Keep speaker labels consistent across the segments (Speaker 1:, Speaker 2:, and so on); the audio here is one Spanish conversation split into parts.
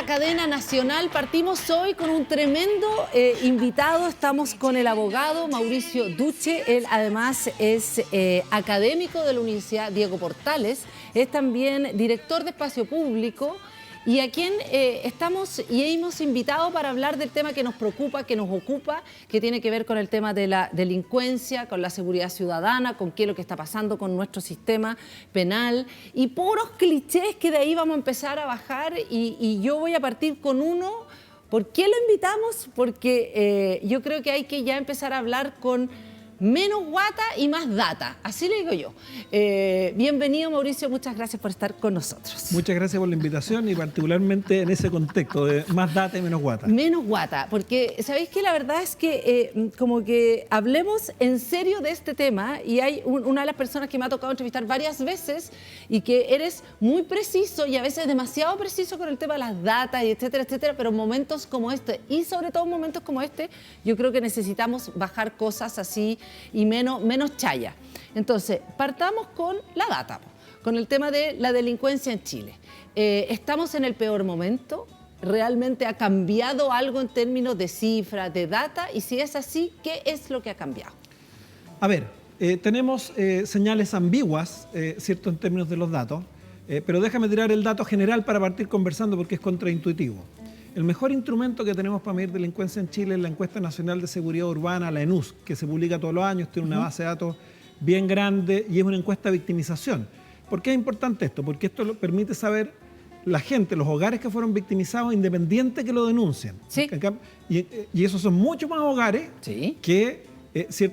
Speaker 1: la cadena nacional. Partimos hoy con un tremendo invitado. Estamos con el abogado Mauricio Duche. Él además es académico de la Universidad Diego Portales. Es también director de Espacio Público y a quien estamos y hemos invitado para hablar del tema que nos preocupa, que nos ocupa, que tiene que ver con el tema de la delincuencia, con la seguridad ciudadana, con qué es lo que está pasando con nuestro sistema penal y puros clichés que de ahí vamos a empezar a bajar y yo voy a partir con uno. ¿Por qué lo invitamos? Porque yo creo que hay que ya empezar a hablar con menos guata y más data, así le digo yo. Bienvenido, Mauricio, muchas gracias por estar con nosotros.
Speaker 2: Muchas gracias por la invitación y particularmente en ese contexto de más data y menos guata.
Speaker 1: Menos guata, porque sabéis que la verdad es que como que hablemos en serio de este tema y hay una de las personas que me ha tocado entrevistar varias veces y que eres muy preciso y a veces demasiado preciso con el tema de las datas y etcétera, etcétera, pero momentos como este y sobre todo momentos como este, yo creo que necesitamos bajar cosas así y menos chaya. Entonces, partamos con la data, con el tema de la delincuencia en Chile. ¿Estamos en el peor momento? ¿Realmente ha cambiado algo en términos de cifras, de data? Y si es así, ¿qué es lo que ha cambiado?
Speaker 2: A ver, tenemos señales ambiguas, ¿cierto?, en términos de los datos, pero déjame tirar el dato general para partir conversando porque es contraintuitivo. El mejor instrumento que tenemos para medir delincuencia en Chile es la Encuesta Nacional de Seguridad Urbana, la ENUS, que se publica todos los años, tiene una base de datos bien grande y es una encuesta de victimización. ¿Por qué es importante esto? Porque esto permite saber la gente, los hogares que fueron victimizados, independiente que lo denuncien.
Speaker 1: Sí.
Speaker 2: Y esos son muchos más hogares
Speaker 1: sí.
Speaker 2: que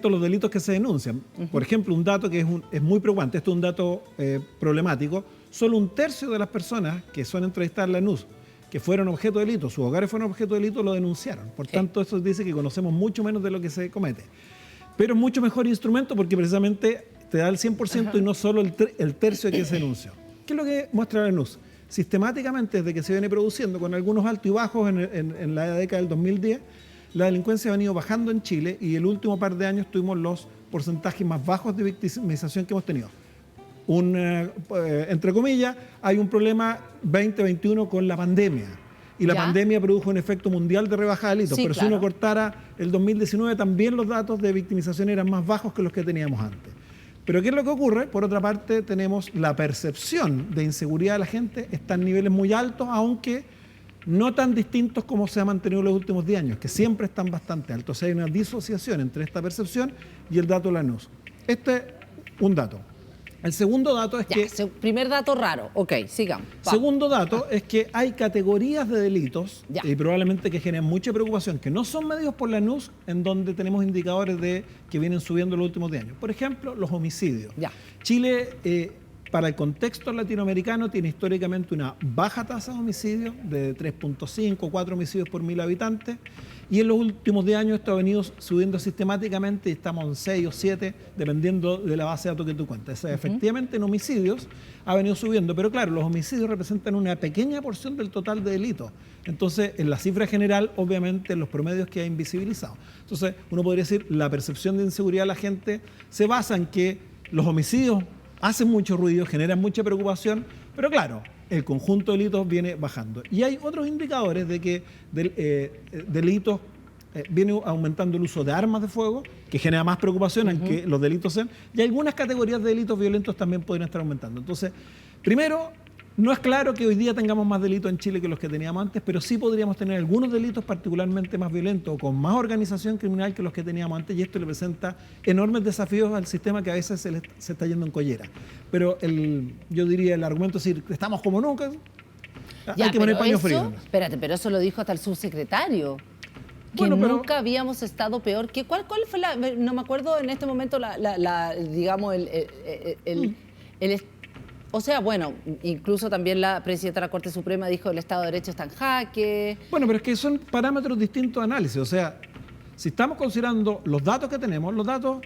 Speaker 2: los delitos que se denuncian. Por ejemplo, un dato que es muy preocupante, esto es un dato problemático, solo 1/3 de las personas que son entrevistadas en la ENUS que fueron objeto de delito, sus hogares fueron objeto de delito, lo denunciaron. Por tanto, eso dice que conocemos mucho menos de lo que se comete. Pero es mucho mejor instrumento porque precisamente te da el 100% y no solo el tercio que se denunció. ¿Qué es lo que muestra la ENUS? Sistemáticamente, desde que se viene produciendo, con algunos altos y bajos en la década del 2010, la delincuencia ha venido bajando en Chile y el último par de años tuvimos los porcentajes más bajos de victimización que hemos tenido. Entre comillas, hay un problema 2021 con la pandemia. Y la pandemia produjo un efecto mundial de rebaja de delitos. Sí, pero claro, si uno cortara el 2019, también los datos de victimización eran más bajos que los que teníamos antes. Pero ¿qué es lo que ocurre? Por otra parte, tenemos la percepción de inseguridad de la gente, está en niveles muy altos, aunque no tan distintos como se ha mantenido en los últimos 10 años, que siempre están bastante altos. O sea, hay una disociación entre esta percepción y el dato de la ENUS. Este es un dato. El segundo dato es que...
Speaker 1: Primer dato raro. Ok, sigamos.
Speaker 2: Segundo dato es que hay categorías de delitos y probablemente que generan mucha preocupación, que no son medidos por la ENUS, en donde tenemos indicadores que vienen subiendo en los últimos 10 años. Por ejemplo, los homicidios. Chile, para el contexto latinoamericano, tiene históricamente una baja tasa de homicidios, de 3.5, 4 homicidios por 1000 habitantes. Y en los últimos 10 años esto ha venido subiendo sistemáticamente y estamos en 6 o 7, dependiendo de la base de datos que tú cuentas. O sea, efectivamente en homicidios ha venido subiendo, pero claro, los homicidios representan una pequeña porción del total de delitos. Entonces, en la cifra general, obviamente, los promedios que ha invisibilizado. Entonces, uno podría decir, la percepción de inseguridad de la gente se basa en que los homicidios hacen mucho ruido, generan mucha preocupación, pero claro, el conjunto de delitos viene bajando. Y hay otros indicadores de que delitos viene aumentando el uso de armas de fuego, que genera más preocupación en que los delitos sean, y algunas categorías de delitos violentos también podrían estar aumentando. Entonces, primero, no es claro que hoy día tengamos más delitos en Chile que los que teníamos antes, pero sí podríamos tener algunos delitos particularmente más violentos o con más organización criminal que los que teníamos antes, y esto le presenta enormes desafíos al sistema que a veces se está yendo en collera. Pero yo diría el argumento es decir, estamos como nunca, hay que poner paño frío.
Speaker 1: Espérate, pero eso lo dijo hasta el subsecretario. Que bueno, nunca habíamos estado peor. ¿Cuál fue la...? No me acuerdo en este momento digamos, o sea, bueno, incluso también la presidenta de la Corte Suprema dijo que el Estado de Derecho está en jaque.
Speaker 2: Bueno, pero es que son parámetros distintos de análisis. O sea, si estamos considerando los datos que tenemos, los datos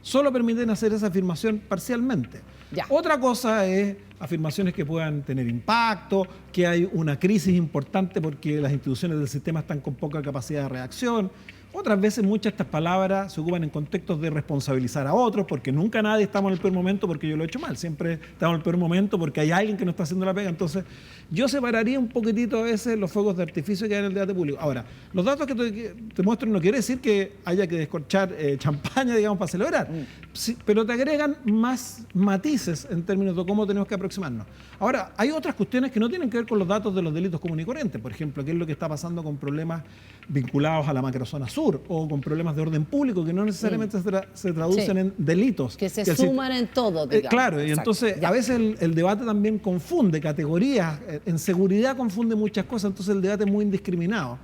Speaker 2: solo permiten hacer esa afirmación parcialmente. Otra cosa es afirmaciones que puedan tener impacto, que hay una crisis importante porque las instituciones del sistema están con poca capacidad de reacción. Otras veces muchas de estas palabras se ocupan en contextos de responsabilizar a otros, porque nunca nadie estamos en el peor momento porque yo lo he hecho mal. Siempre estamos en el peor momento porque hay alguien que no está haciendo la pega. Entonces, yo separaría un poquitito a veces los fuegos de artificio que hay en el debate público. Ahora, los datos que te muestro no quiere decir que haya que descorchar champaña, digamos, para celebrar. Sí, pero te agregan más matices en términos de cómo tenemos que aproximarnos. Ahora, hay otras cuestiones que no tienen que ver con los datos de los delitos comunes y corrientes. Por ejemplo, qué es lo que está pasando con problemas vinculados a la macrozona sur o con problemas de orden público que no necesariamente se traducen en delitos.
Speaker 1: Que se suman en todo, digamos.
Speaker 2: Claro, y entonces a veces el debate también confunde categorías. En seguridad confunde muchas cosas, entonces el debate es muy indiscriminado.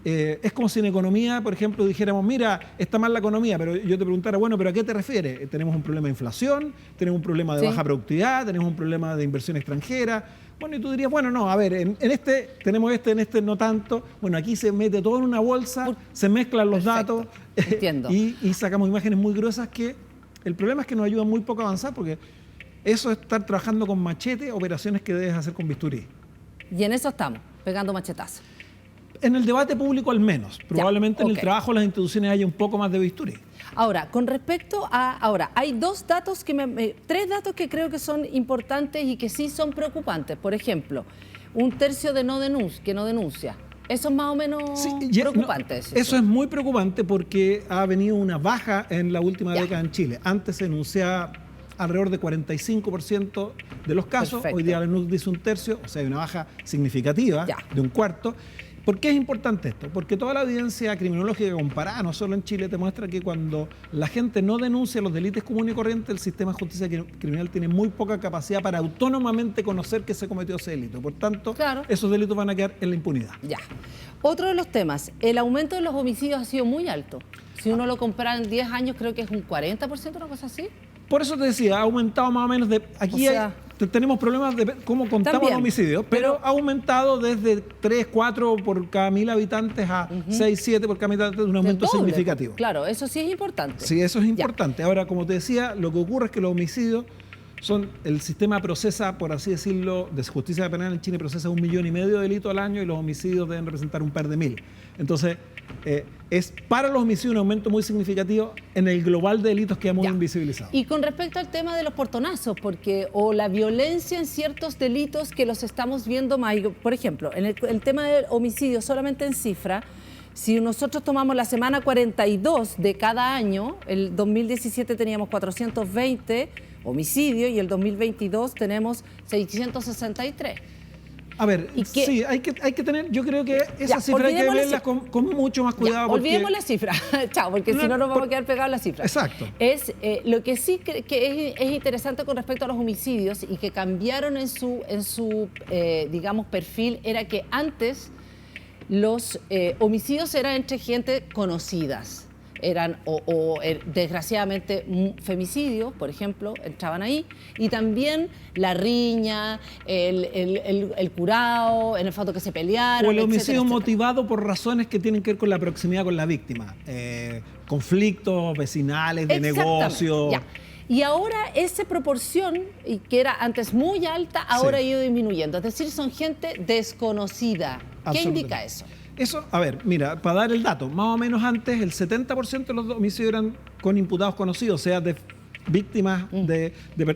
Speaker 2: Es como si en economía, por ejemplo, dijéramos, mira, está mal la economía, pero yo te preguntara, bueno, ¿pero a qué te refieres? Tenemos un problema de inflación, tenemos un problema de baja productividad, tenemos un problema de inversión extranjera. Bueno, y tú dirías, bueno, no, a ver, en este tenemos en este no tanto. Bueno, aquí se mete todo en una bolsa, se mezclan los datos y sacamos imágenes muy gruesas que el problema es que nos ayudan muy poco a avanzar porque eso es estar trabajando con machete, operaciones que debes hacer con bisturí.
Speaker 1: Y en eso estamos, pegando machetazos.
Speaker 2: En el debate público al menos. Probablemente en el trabajo de las instituciones haya un poco más de bisturí.
Speaker 1: Ahora, con respecto a... Ahora, hay tres datos que creo que son importantes y que sí son preocupantes. Por ejemplo, 1/3 que no denuncia. Eso es más o menos preocupante.
Speaker 2: Eso es muy preocupante porque ha venido una baja en la última década en Chile. Antes se denunciaba alrededor de 45% de los casos. Perfecto. Hoy día la NUC dice 1/3, o sea, hay una baja significativa de 1/4. ¿Por qué es importante esto? Porque toda la evidencia criminológica comparada, no solo en Chile, te muestra que cuando la gente no denuncia los delitos comunes y corrientes, el sistema de justicia criminal tiene muy poca capacidad para autónomamente conocer que se cometió ese delito. Por tanto, esos delitos van a quedar en la impunidad.
Speaker 1: Ya. Otro de los temas, el aumento de los homicidios ha sido muy alto. Si uno lo compara en 10 años, creo que es un 40%, una cosa así.
Speaker 2: Por eso te decía, ha aumentado más o menos aquí tenemos problemas de cómo contamos los homicidios, pero ha aumentado desde 3, 4 por cada 1000 habitantes a 6, 7 por cada 1000 habitantes, un aumento significativo.
Speaker 1: Claro, eso sí es importante.
Speaker 2: Sí, eso es importante. Ahora, como te decía, lo que ocurre es que los homicidios el sistema procesa, por así decirlo, de justicia penal en Chile procesa 1,5 millones de delitos al año y los homicidios deben representar un par de mil. Entonces, es para los homicidios un aumento muy significativo en el global de delitos que hemos invisibilizado.
Speaker 1: Y con respecto al tema de los portonazos, o la violencia en ciertos delitos que los estamos viendo más, por ejemplo, en el tema del homicidio solamente en cifra, si nosotros tomamos la semana 42 de cada año, el 2017 teníamos 420 homicidios y el 2022 tenemos 663.
Speaker 2: A ver, sí, hay que tener, yo creo que esa cifra hay que verla con mucho más cuidado.
Speaker 1: Olvidemos la cifra, chao, porque si no nos vamos a quedar pegados a la cifra.
Speaker 2: Exacto.
Speaker 1: Lo que sí que es interesante con respecto a los homicidios y que cambiaron en su digamos, perfil, era que antes los homicidios eran entre gente conocidas. Eran desgraciadamente femicidios, por ejemplo, entraban ahí, y también la riña, el curao, en el fondo que se pelearon.
Speaker 2: O el homicidio motivado por razones que tienen que ver con la proximidad con la víctima, conflictos vecinales, de negocio.
Speaker 1: Y ahora esa proporción, que era antes muy alta, ahora ha ido disminuyendo. Es decir, son gente desconocida. ¿Qué indica eso?
Speaker 2: Eso, a ver, mira, para dar el dato, más o menos antes el 70% de los homicidios eran con imputados conocidos, o sea, de víctimas de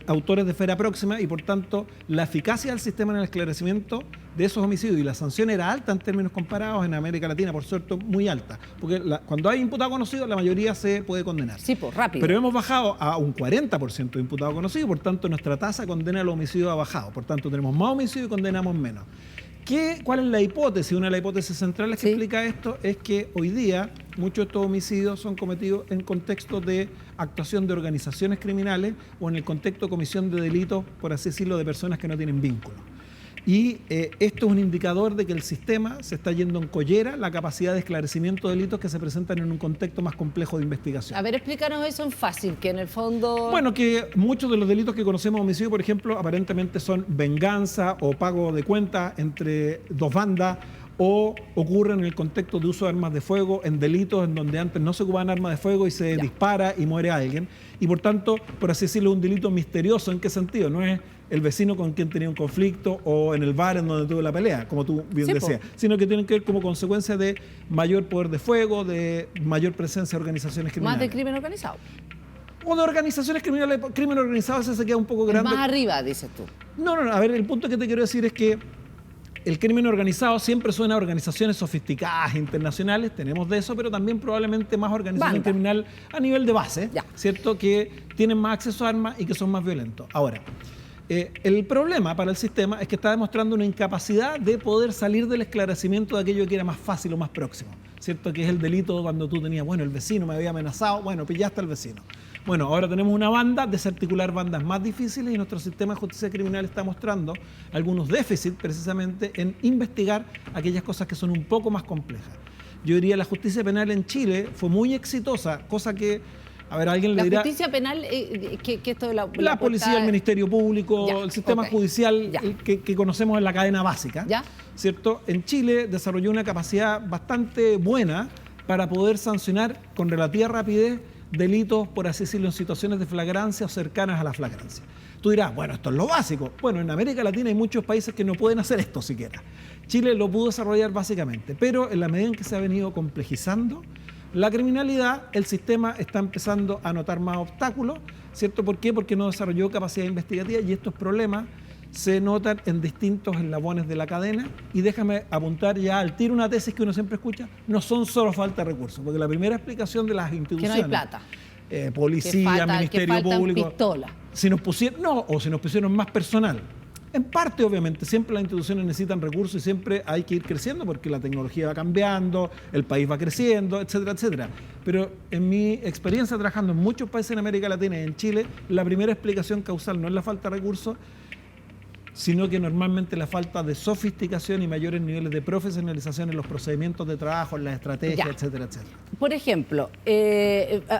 Speaker 2: autores de esfera próxima, y por tanto la eficacia del sistema en el esclarecimiento de esos homicidios y la sanción era alta en términos comparados en América Latina, por suerte muy alta, porque cuando hay imputado conocido la mayoría se puede condenar.
Speaker 1: Sí, pues rápido.
Speaker 2: Pero hemos bajado a un 40% de imputado conocido, por tanto nuestra tasa de condena a los homicidios ha bajado, por tanto tenemos más homicidios y condenamos menos. ¿Cuál es la hipótesis? Una de las hipótesis centrales que explica esto es que hoy día muchos de estos homicidios son cometidos en contexto de actuación de organizaciones criminales o en el contexto de comisión de delitos, por así decirlo, de personas que no tienen vínculo. Y esto es un indicador de que el sistema se está yendo en collera la capacidad de esclarecimiento de delitos que se presentan en un contexto más complejo de investigación.
Speaker 1: A ver, explícanos eso en fácil, que en el fondo...
Speaker 2: Bueno, que muchos de los delitos que conocemos homicidio, por ejemplo, aparentemente son venganza o pago de cuentas entre dos bandas, o ocurren en el contexto de uso de armas de fuego en delitos en donde antes no se ocupaban armas de fuego y se dispara y muere alguien. Y por tanto, por así decirlo, un delito misterioso. ¿En qué sentido? No es el vecino con quien tenía un conflicto o en el bar en donde tuvo la pelea, como tú bien decías, sino que tienen que ver como consecuencia de mayor poder de fuego, de mayor presencia de organizaciones criminales.
Speaker 1: Más de crimen organizado.
Speaker 2: O de organizaciones criminales, crimen organizado se queda un poco grande.
Speaker 1: Más arriba, dices tú.
Speaker 2: No, a ver, el punto que te quiero decir es que el crimen organizado siempre suena a organizaciones sofisticadas, internacionales, tenemos de eso, pero también probablemente más organización criminal a nivel de base, ¿cierto? Que tienen más acceso a armas y que son más violentos. Ahora, el problema para el sistema es que está demostrando una incapacidad de poder salir del esclarecimiento de aquello que era más fácil o más próximo, ¿cierto? Que es el delito cuando tú tenías, bueno, el vecino me había amenazado, bueno, pillaste al vecino. Bueno, ahora tenemos una banda, desarticular bandas más difíciles y nuestro sistema de justicia criminal está mostrando algunos déficits precisamente en investigar aquellas cosas que son un poco más complejas. Yo diría la justicia penal en Chile fue muy exitosa, cosa que, a ver, alguien le dirá...
Speaker 1: La justicia penal, ¿qué esto de
Speaker 2: la policía, el Ministerio Público, el sistema judicial que conocemos en la cadena básica, ¿cierto? En Chile desarrolló una capacidad bastante buena para poder sancionar con relativa rapidez delitos, por así decirlo, en situaciones de flagrancia o cercanas a la flagrancia. Tú dirás, bueno, esto es lo básico. Bueno, en América Latina hay muchos países que no pueden hacer esto siquiera. Chile lo pudo desarrollar básicamente, pero en la medida en que se ha venido complejizando la criminalidad, el sistema está empezando a notar más obstáculos, ¿cierto? ¿Por qué? Porque no desarrolló capacidad investigativa y estos problemas se notan en distintos eslabones de la cadena. Y déjame apuntar ya al tiro una tesis que uno siempre escucha: no son solo falta de recursos, porque la primera explicación de las instituciones,
Speaker 1: que no hay plata,
Speaker 2: policía, Ministerio Público,
Speaker 1: pistola.
Speaker 2: si nos pusieron más personal. En parte, obviamente, siempre las instituciones necesitan recursos y siempre hay que ir creciendo porque la tecnología va cambiando, el país va creciendo, etcétera, etcétera. Pero en mi experiencia trabajando en muchos países en América Latina y en Chile, la primera explicación causal no es la falta de recursos, sino que normalmente la falta de sofisticación y mayores niveles de profesionalización en los procedimientos de trabajo, en las estrategias, etcétera, etcétera.
Speaker 1: Por ejemplo,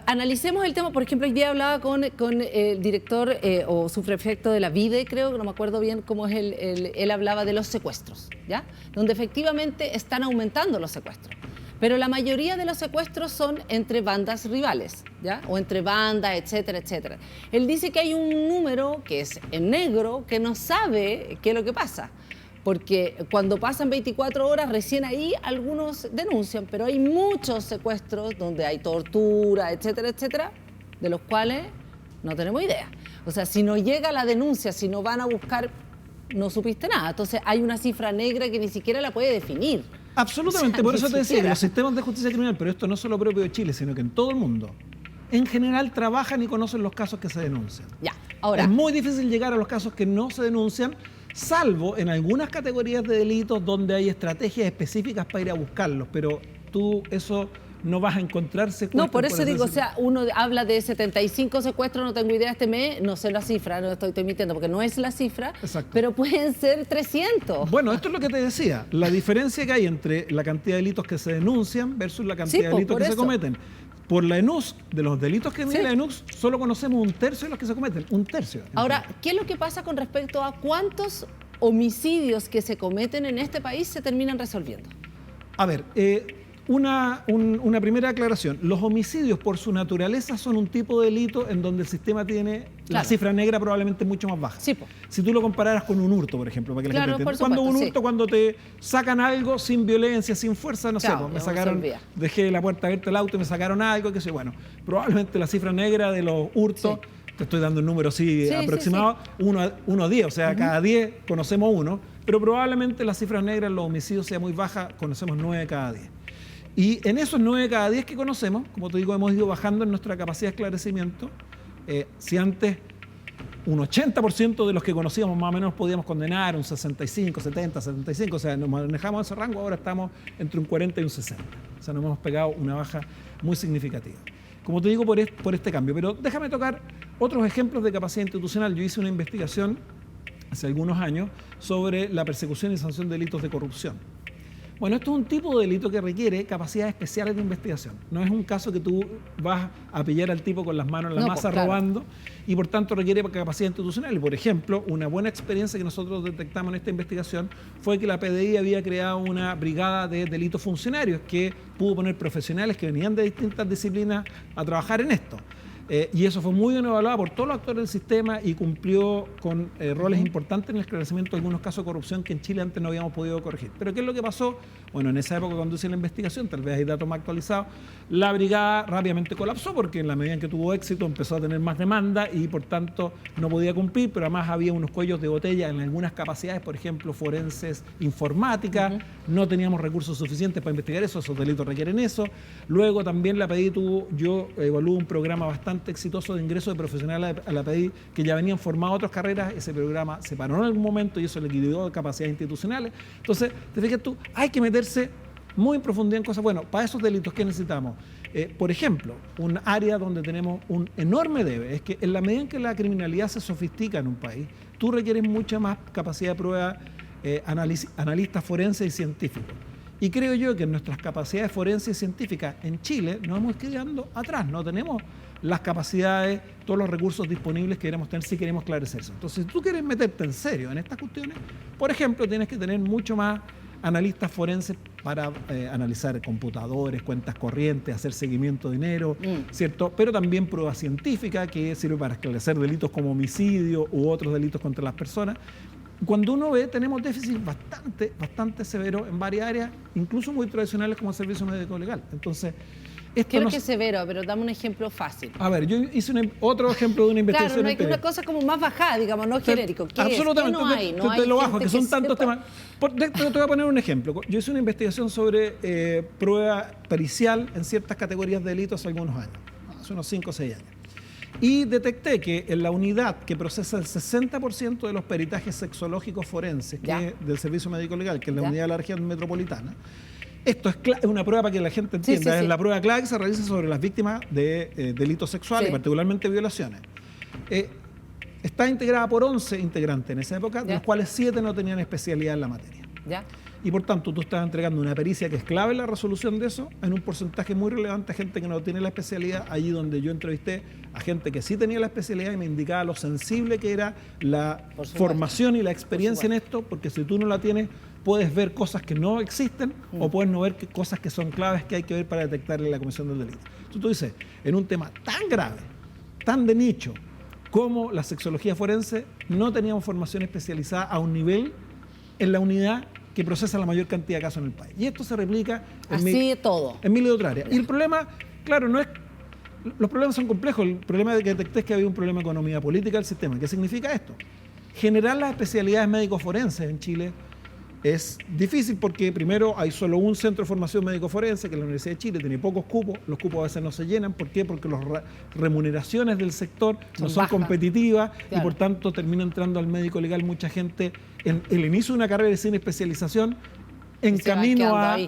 Speaker 1: analicemos el tema. Por ejemplo, hoy día hablaba con el director o subprefecto de la VIDE, creo, que no me acuerdo bien cómo es él hablaba de los secuestros, ¿ya? Donde efectivamente están aumentando los secuestros. Pero la mayoría de los secuestros son entre bandas rivales, ¿ya? O entre bandas, etcétera, etcétera. Él dice que hay un número que es en negro, que no sabe qué es lo que pasa. Porque cuando pasan 24 horas, recién ahí algunos denuncian, pero hay muchos secuestros donde hay tortura, etcétera, etcétera, de los cuales no tenemos idea. O sea, si no llega la denuncia, si no van a buscar, no supiste nada. Entonces hay una cifra negra que ni siquiera la puede definir.
Speaker 2: Absolutamente, por eso te decía que los sistemas de justicia criminal, pero esto no es solo propio de Chile, sino que en todo el mundo, en general trabajan y conocen los casos que se denuncian.
Speaker 1: Ahora,
Speaker 2: es muy difícil llegar a los casos que no se denuncian, salvo en algunas categorías de delitos donde hay estrategias específicas para ir a buscarlos, pero tú eso no vas a encontrarse.
Speaker 1: No, por eso digo, o sea, uno habla de 75 secuestros, no tengo idea este mes, no sé la cifra, no estoy mintiendo porque no es la cifra, pero pueden ser 300.
Speaker 2: Bueno, esto es lo que te decía, la diferencia que hay entre la cantidad de delitos que se denuncian versus la cantidad de delitos que se cometen. Por la ENUS, de los delitos que mide la ENUS, solo conocemos un tercio de los que se cometen, un tercio.
Speaker 1: Ahora, ¿qué es lo que pasa con respecto a cuántos homicidios que se cometen en este país se terminan resolviendo?
Speaker 2: A ver, una primera aclaración. Los homicidios por su naturaleza son un tipo de delito en donde el sistema tiene la cifra negra probablemente mucho más baja. Si tú lo compararas con un hurto, por ejemplo, para que la gente entienda. Cuando un hurto, cuando te sacan algo sin violencia, sin fuerza, no sé, me sacaron, dejé la puerta abierta del auto y me sacaron algo, qué sé, bueno, probablemente la cifra negra de los hurtos, te estoy dando un número así aproximado, 1 a 10, o sea, cada 10 conocemos uno, pero probablemente la cifra negra en los homicidios sea muy baja, conocemos 9 cada 10. Y en esos 9 cada 10 que conocemos, como te digo, hemos ido bajando en nuestra capacidad de esclarecimiento. Si antes un 80% de los que conocíamos más o menos podíamos condenar, un 65, 70, 75, o sea, nos manejamos ese rango, ahora estamos entre un 40 y un 60. O sea, nos hemos pegado una baja muy significativa. Como te digo, por este cambio. Pero déjame tocar otros ejemplos de capacidad institucional. Yo hice una investigación hace algunos años sobre la persecución y sanción de delitos de corrupción. Bueno, esto es un tipo de delito que requiere capacidades especiales de investigación. No es un caso que tú vas a pillar al tipo con las manos en la masa robando y por tanto requiere capacidad institucional. Por ejemplo, una buena experiencia que nosotros detectamos en esta investigación fue que la PDI había creado una brigada de delitos funcionarios que pudo poner profesionales que venían de distintas disciplinas a trabajar en esto. Y eso fue muy bien evaluado por todos los actores del sistema y cumplió con roles importantes en el esclarecimiento de algunos casos de corrupción que en Chile antes no habíamos podido corregir. Pero ¿qué es lo que pasó? Bueno, en esa época cuando hice la investigación, tal vez hay datos más actualizados, la brigada rápidamente colapsó porque en la medida en que tuvo éxito empezó a tener más demanda y por tanto no podía cumplir, pero además había unos cuellos de botella en algunas capacidades, por ejemplo, forenses, informática, no teníamos recursos suficientes para investigar eso, esos delitos requieren eso. Luego también la PDI yo evalué un programa bastante exitoso de ingreso de profesionales a la PDI que ya venían formados otras carreras, ese programa se paró en algún momento y eso le quitó capacidades institucionales. Entonces, te fijas tú, hay que meterse muy en profundidad en cosas. Bueno, para esos delitos, ¿qué necesitamos? Por ejemplo, un área donde tenemos un enorme debe es que en la medida en que la criminalidad se sofistica en un país, tú requieres mucha más capacidad de prueba, analistas forenses y científicos. Y creo yo que en nuestras capacidades forenses y científicas en Chile nos vamos quedando atrás, no tenemos las capacidades, todos los recursos disponibles que queremos tener si queremos esclarecer eso. Entonces, si tú quieres meterte en serio en estas cuestiones, por ejemplo, tienes que tener mucho más analistas forenses para analizar computadores, cuentas corrientes, hacer seguimiento de dinero, ¿cierto? Pero también prueba científica que sirve para esclarecer delitos como homicidio u otros delitos contra las personas. Cuando uno ve, tenemos déficit bastante severo en varias áreas, incluso muy tradicionales como el servicio médico legal. Entonces,
Speaker 1: creo que es severo, pero dame un ejemplo fácil.
Speaker 2: A ver, yo hice otro ejemplo de una investigación.
Speaker 1: Claro, no hay una cosa como más bajada, digamos, no genérico. ¿Qué
Speaker 2: absolutamente.
Speaker 1: ¿Qué no hay? No
Speaker 2: te lo bajo, que son tantos temas. Te voy a poner un ejemplo. Yo hice una investigación sobre prueba pericial en ciertas categorías de delitos hace algunos años, hace unos 5 o 6 años. Y detecté que en la unidad que procesa el 60% de los peritajes sexológicos forenses del Servicio Médico Legal, que es la unidad de la región metropolitana, esto es una prueba para que la gente entienda, es la prueba clave que se realiza sobre las víctimas de delitos sexuales, particularmente violaciones. Está integrada por 11 integrantes en esa época, de los cuales 7 no tenían especialidad en la materia. Y por tanto, tú estás entregando una pericia que es clave en la resolución de eso, en un porcentaje muy relevante a gente que no tiene la especialidad, allí donde yo entrevisté a gente que sí tenía la especialidad y me indicaba lo sensible que era la formación y la experiencia en esto, porque si tú no la tienes, puedes ver cosas que no existen o puedes no ver cosas que son claves que hay que ver para detectar la comisión del delito. Entonces tú dices, en un tema tan grave, tan de nicho, como la sexología forense, no teníamos formación especializada a un nivel en la unidad que procesa la mayor cantidad de casos en el país. Y esto se replica en miles de otras áreas. Y el problema, claro, no es... Los problemas son complejos. El problema de que detecté es que había un problema de economía política del sistema. ¿Qué significa esto? Generar las especialidades médicos forenses en Chile es difícil porque primero hay solo un centro de formación médico forense, que es la Universidad de Chile, tiene pocos cupos, los cupos a veces no se llenan. ¿Por qué? Porque las remuneraciones del sector no son competitivas y por tanto termina entrando al médico legal mucha gente en el inicio de una carrera sin especialización en camino a...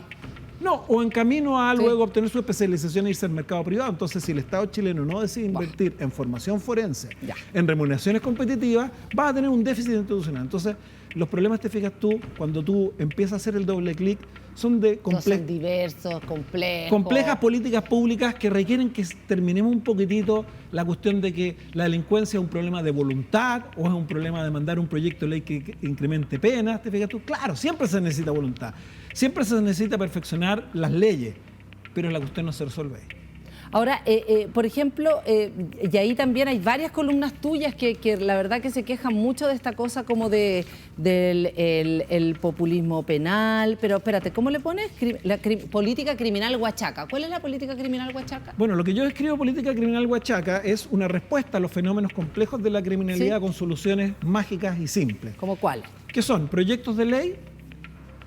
Speaker 2: o en camino a luego obtener su especialización e irse al mercado privado. Entonces, si el Estado chileno no decide invertir en formación forense, en remuneraciones competitivas, va a tener un déficit institucional. Entonces, los problemas, te fijas tú, cuando tú empiezas a hacer el doble clic, son de
Speaker 1: son diversos, complejos.
Speaker 2: Complejas políticas públicas que requieren que terminemos un poquitito la cuestión de que la delincuencia es un problema de voluntad o es un problema de mandar un proyecto de ley que incremente penas. Te fijas tú, claro, siempre se necesita voluntad. Siempre se necesita perfeccionar las leyes, pero la cuestión no se resuelve ahí.
Speaker 1: Ahora, por ejemplo, y ahí también hay varias columnas tuyas que la verdad que se quejan mucho de esta cosa como del populismo penal, pero espérate, ¿cómo le pones? Política criminal huachaca. ¿Cuál es la política criminal huachaca?
Speaker 2: Bueno, lo que yo escribo política criminal huachaca es una respuesta a los fenómenos complejos de la criminalidad con soluciones mágicas y simples.
Speaker 1: ¿Cómo cuáles?
Speaker 2: Que son proyectos de ley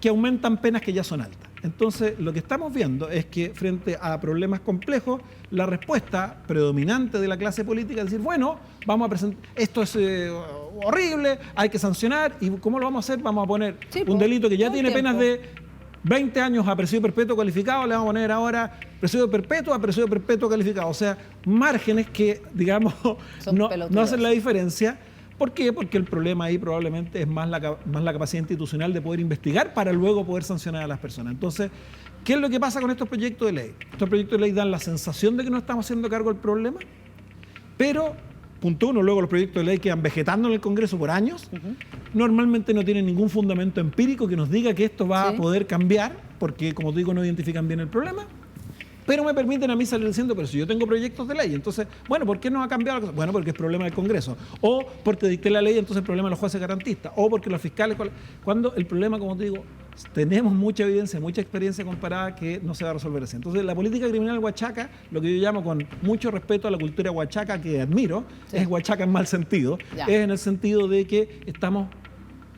Speaker 2: que aumentan penas que ya son altas. Entonces, lo que estamos viendo es que frente a problemas complejos, la respuesta predominante de la clase política es decir, bueno, vamos a presentar, esto es horrible, hay que sancionar, ¿y cómo lo vamos a hacer? Vamos a poner un delito que ya tiene penas de 20 años a presidio perpetuo calificado, le vamos a poner ahora presidio perpetuo a presidio perpetuo calificado. O sea, márgenes que, digamos, no hacen la diferencia. ¿Por qué? Porque el problema ahí probablemente es más la capacidad institucional de poder investigar para luego poder sancionar a las personas. Entonces, ¿qué es lo que pasa con estos proyectos de ley? Estos proyectos de ley dan la sensación de que no estamos haciendo cargo del problema, pero, punto uno, luego los proyectos de ley quedan vegetando en el Congreso por años, normalmente no tienen ningún fundamento empírico que nos diga que esto va a poder cambiar, porque, como te digo, no identifican bien el problema. pero me permiten a mí salir diciendo, pero si yo tengo proyectos de ley, entonces, bueno, ¿por qué no ha cambiado la cosa? Bueno, porque es problema del Congreso, o porque dicté la ley, entonces el problema de los jueces garantistas, o porque los fiscales, cuando el problema, como te digo, tenemos mucha evidencia, mucha experiencia comparada que no se va a resolver así. Entonces, la política criminal huachaca, lo que yo llamo con mucho respeto a la cultura huachaca que admiro, es huachaca en mal sentido, es en el sentido de que estamos